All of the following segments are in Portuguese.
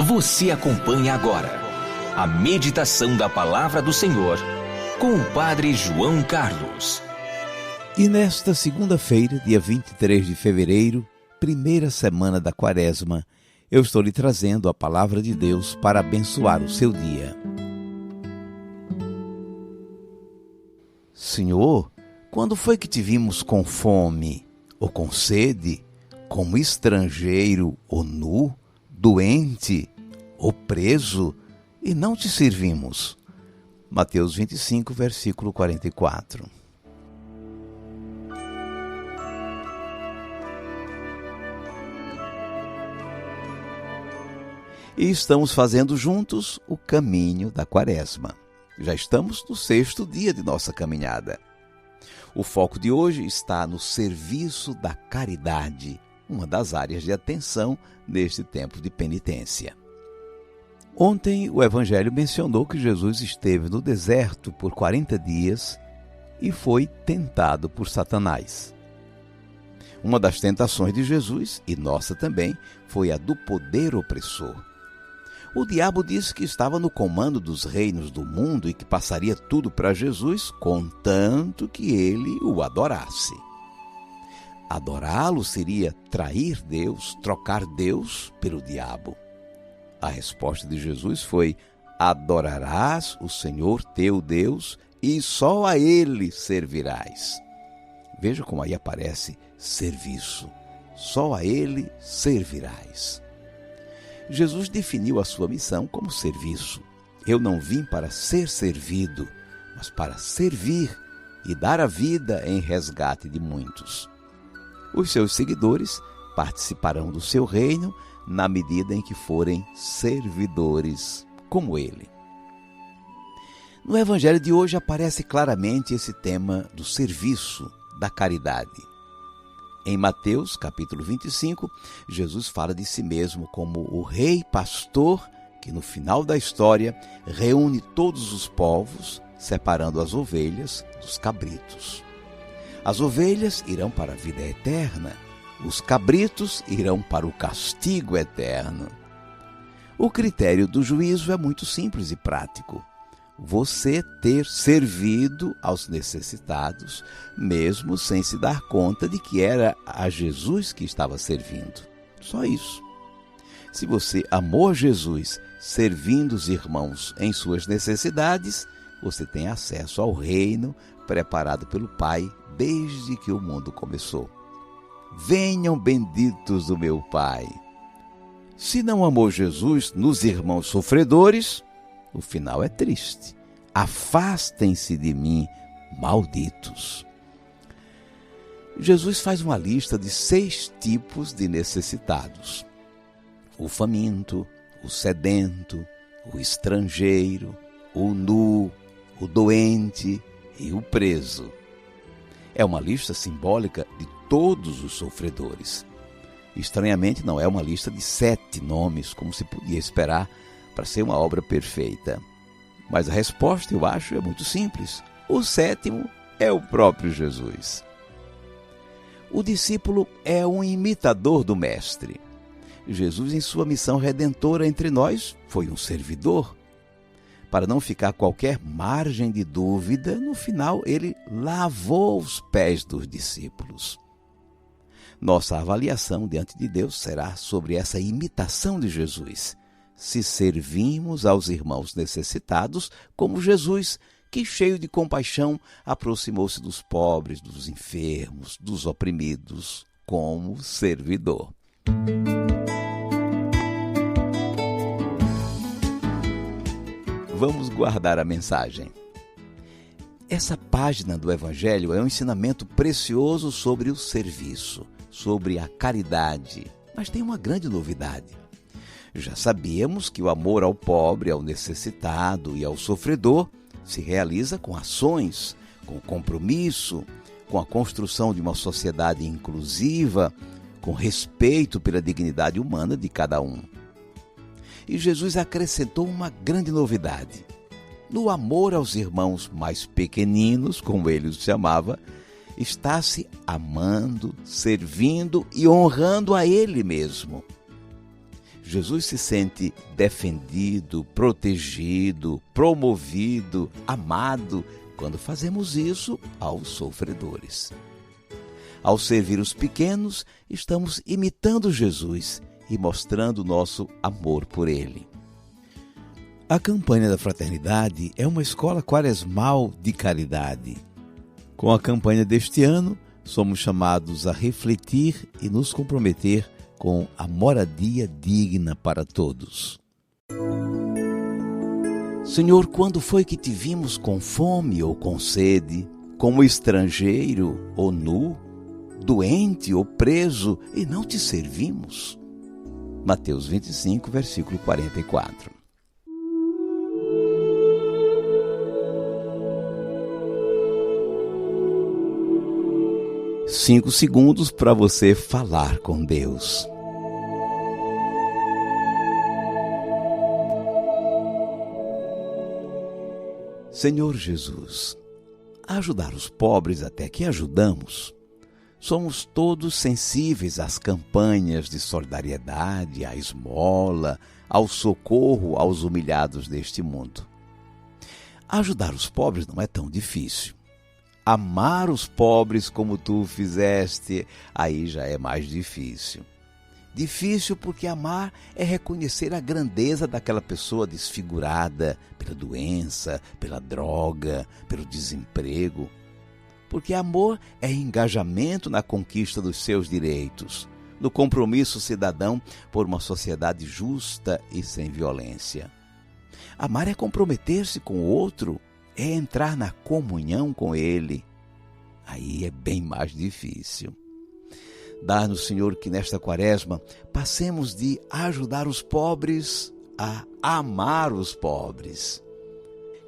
Você acompanha agora a meditação da Palavra do Senhor com o Padre João Carlos. E nesta segunda-feira, dia 23 de fevereiro, primeira semana da Quaresma, eu estou lhe trazendo a Palavra de Deus para abençoar o seu dia. Senhor, quando foi que te vimos com fome ou com sede, como estrangeiro ou nu, doente ou preso, e não te servimos? Mateus 25, versículo 44. E estamos fazendo juntos o caminho da Quaresma. Já estamos no 6º dia de nossa caminhada. O foco de hoje está no serviço da caridade, uma das áreas de atenção neste tempo de penitência. Ontem o Evangelho mencionou que Jesus esteve no deserto por 40 dias e foi tentado por Satanás. Uma das tentações de Jesus, e nossa também, foi a do poder opressor. O diabo disse que estava no comando dos reinos do mundo e que passaria tudo para Jesus, contanto que ele o adorasse. Adorá-lo seria trair Deus, trocar Deus pelo diabo. A resposta de Jesus foi: adorarás o Senhor teu Deus e só a Ele servirás. Veja como aí aparece serviço. Só a Ele servirás. Jesus definiu a sua missão como serviço. Eu não vim para ser servido, mas para servir e dar a vida em resgate de muitos. Os seus seguidores participarão do seu reino na medida em que forem servidores como ele. No Evangelho de hoje aparece claramente esse tema do serviço, da caridade. Em Mateus, capítulo 25, Jesus fala de si mesmo como o rei pastor que, no final da história, reúne todos os povos, separando as ovelhas dos cabritos. As ovelhas irão para a vida eterna, os cabritos irão para o castigo eterno. O critério do juízo é muito simples e prático. Você ter servido aos necessitados, mesmo sem se dar conta de que era a Jesus que estava servindo. Só isso. Se você amou a Jesus servindo os irmãos em suas necessidades, você tem acesso ao reino preparado pelo Pai desde que o mundo começou. Venham benditos do meu Pai. Se não amou Jesus nos irmãos sofredores, o final é triste. Afastem-se de mim, malditos. Jesus faz uma lista de 6 tipos de necessitados: o faminto, o sedento, o estrangeiro, o nu, o doente e o preso. É uma lista simbólica de todos os sofredores. Estranhamente, não é uma lista de 7 nomes, como se podia esperar para ser uma obra perfeita. Mas a resposta, eu acho, é muito simples. O 7º é o próprio Jesus. O discípulo é um imitador do Mestre. Jesus, em sua missão redentora entre nós, foi um servidor. Para não ficar qualquer margem de dúvida, no final ele lavou os pés dos discípulos. Nossa avaliação diante de Deus será sobre essa imitação de Jesus. Se servimos aos irmãos necessitados como Jesus, que, cheio de compaixão, aproximou-se dos pobres, dos enfermos, dos oprimidos, como servidor. Vamos guardar a mensagem. Essa página do Evangelho é um ensinamento precioso sobre o serviço, sobre a caridade, mas tem uma grande novidade. Já sabíamos que o amor ao pobre, ao necessitado e ao sofredor se realiza com ações, com compromisso, com a construção de uma sociedade inclusiva, com respeito pela dignidade humana de cada um. E Jesus acrescentou uma grande novidade. No amor aos irmãos mais pequeninos, como ele os chamava, está-se amando, servindo e honrando a ele mesmo. Jesus se sente defendido, protegido, promovido, amado quando fazemos isso aos sofredores. Ao servir os pequenos, estamos imitando Jesus e mostrando nosso amor por ele. A campanha da fraternidade é uma escola quaresmal de caridade. Com a campanha deste ano, somos chamados a refletir e nos comprometer com a moradia digna para todos. Senhor, quando foi que te vimos com fome ou com sede, como estrangeiro ou nu, doente ou preso, e não te servimos? Mateus 25, versículo 44. Cinco segundos para você falar com Deus. Senhor Jesus, ajudar os pobres até que ajudamos. Somos todos sensíveis às campanhas de solidariedade, à esmola, ao socorro aos humilhados deste mundo. Ajudar os pobres não é tão difícil. Amar os pobres como tu fizeste, aí já é mais difícil. Difícil porque amar é reconhecer a grandeza daquela pessoa desfigurada pela doença, pela droga, pelo desemprego. Porque amor é engajamento na conquista dos seus direitos, no compromisso cidadão por uma sociedade justa e sem violência. Amar é comprometer-se com o outro, é entrar na comunhão com ele. Aí é bem mais difícil. Dá-nos, Senhor, que nesta quaresma passemos de ajudar os pobres a amar os pobres.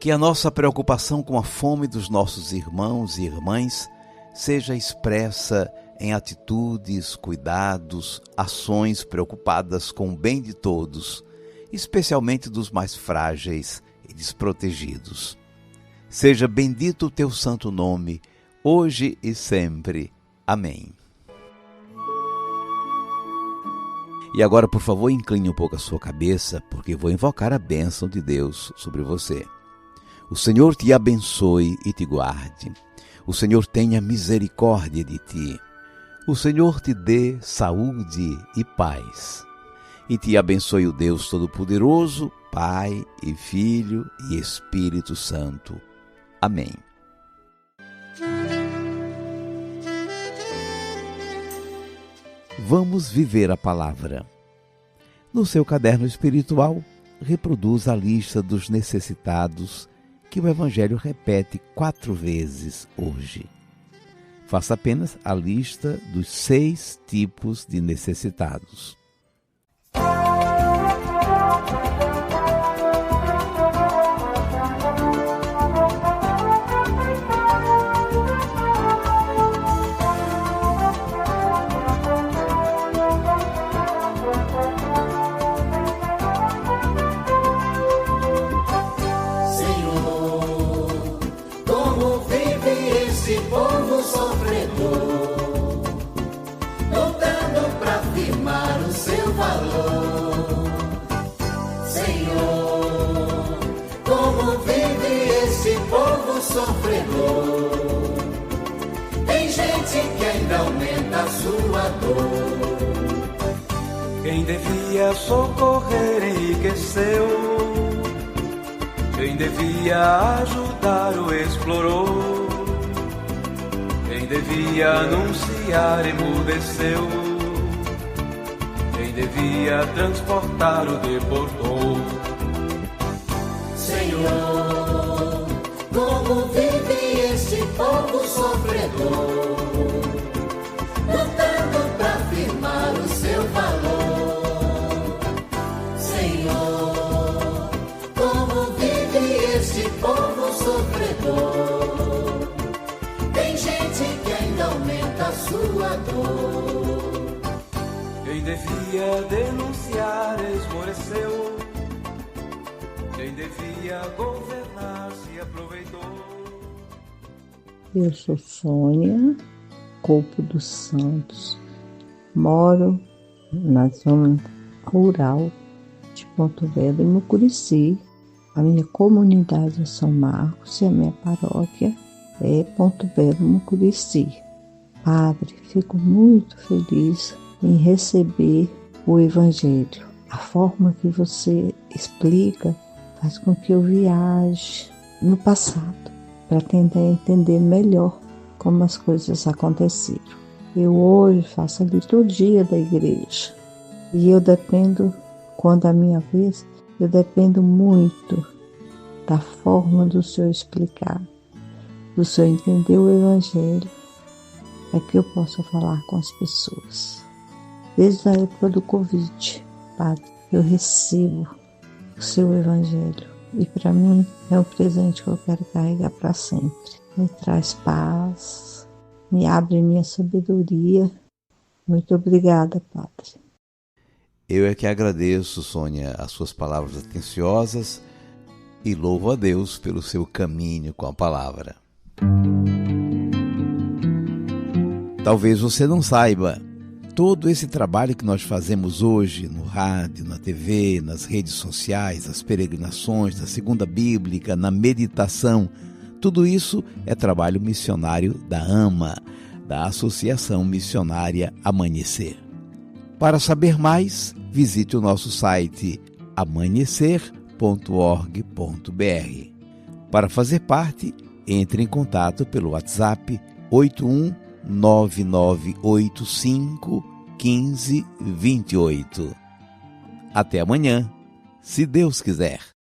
Que a nossa preocupação com a fome dos nossos irmãos e irmãs seja expressa em atitudes, cuidados, ações preocupadas com o bem de todos, especialmente dos mais frágeis e desprotegidos. Seja bendito o teu santo nome, hoje e sempre. Amém. E agora, por favor, incline um pouco a sua cabeça, porque vou invocar a bênção de Deus sobre você. O Senhor te abençoe e te guarde. O Senhor tenha misericórdia de ti. O Senhor te dê saúde e paz. E te abençoe o Deus Todo-Poderoso, Pai e Filho e Espírito Santo. Amém. Vamos viver a palavra. No seu caderno espiritual, reproduz a lista dos necessitados que o Evangelho repete 4 vezes hoje. Faça apenas a lista dos 6 tipos de necessitados. Sofredor, tem gente que ainda aumenta a sua dor. Quem devia socorrer enriqueceu, quem devia ajudar o explorou, quem devia anunciar emudeceu, quem devia transportar o deportou. Senhor, como vive esse povo sofredor, lutando para afirmar o seu valor. Senhor, como vive esse povo sofredor, tem gente que ainda aumenta a sua dor. Quem devia denunciar esmoreceu, quem devia governar se aproveitou. Eu sou Sônia, Corpo dos Santos. Moro na zona rural de Ponto Velho e Mucurici. A minha comunidade é São Marcos e a minha paróquia é Ponto Velho, Mucurici. Padre, fico muito feliz em receber o Evangelho. A forma que você explica faz com que eu viaje no passado para tentar entender melhor como as coisas aconteceram. Eu hoje faço a liturgia da igreja e eu dependo, quando é a minha vez, eu dependo muito da forma do Senhor explicar, do Senhor entender o Evangelho, para que eu possa falar com as pessoas. Desde a época do Covid, Padre, eu recebo o seu Evangelho e para mim é um presente que eu quero carregar para sempre. Me traz paz, me abre minha sabedoria. Muito obrigada, Padre. Eu é que agradeço, Sônia, as suas palavras atenciosas e louvo a Deus pelo seu caminho com a palavra. Talvez você não saiba, todo esse trabalho que nós fazemos hoje no rádio, na TV, nas redes sociais, as peregrinações, na Segunda Bíblica, na meditação, tudo isso é trabalho missionário da AMA, da Associação Missionária Amanhecer. Para saber mais, visite o nosso site amanhecer.org.br. Para fazer parte, entre em contato pelo WhatsApp 8199851528. Até amanhã, se Deus quiser.